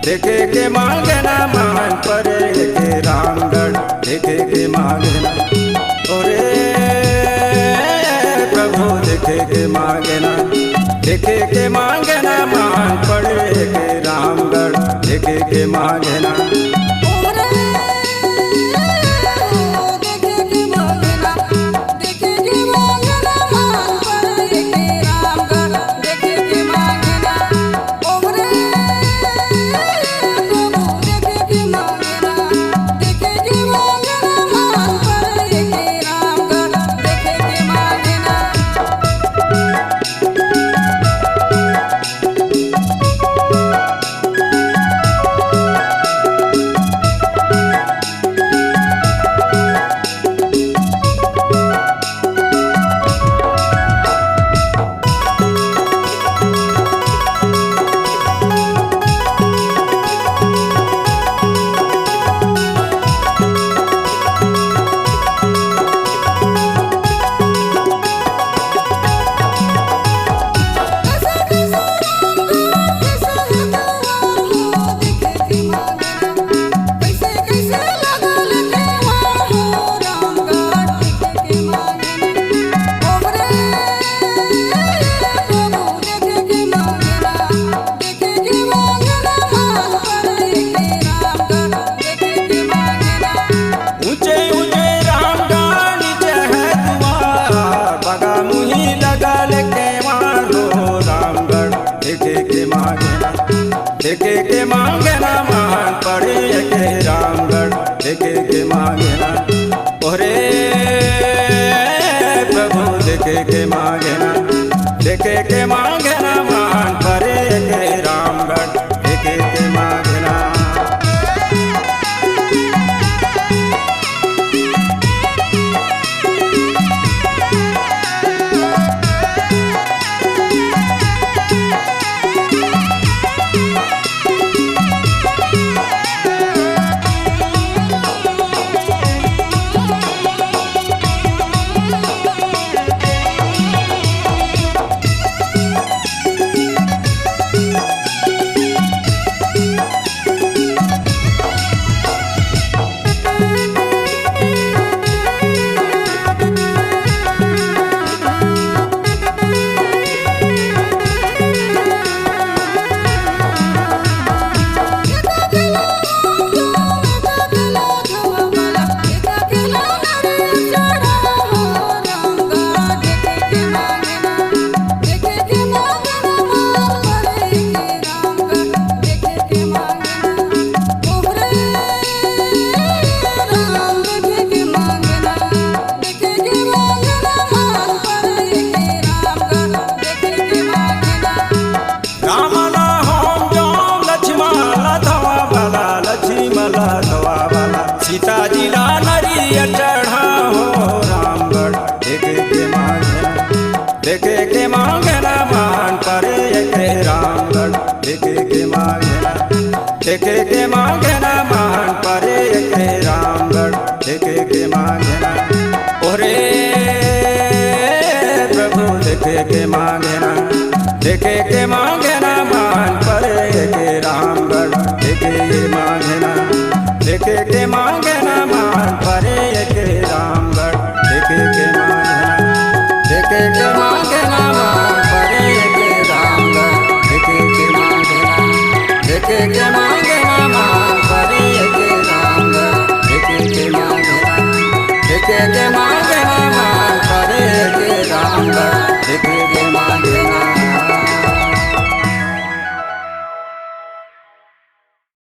देखे के मांगना मान परे के रामगढ़ देखे के मांगना ओरे प्रभु देखे के मांगना मान परे के रामगढ़ देखे के मांगना देखे के मांगना मान पड़े के रामगढ़ देखे के मांगना ओरे प्रभु देखे के मांगना मान पड़े के रामगढ़ देखे के मांगना सीताजी ला नरिया चढ़ा हो रामगढ़ देखे के मांगना मान परे के रामगढ़ देखे के मांगना मान परे के रामगढ़ देखे के मांगना ओरे प्रभु देखे के मांगना मान परे के रामगढ़ देखे के मांगना मान परे के रामगढ़ देखे के मांगना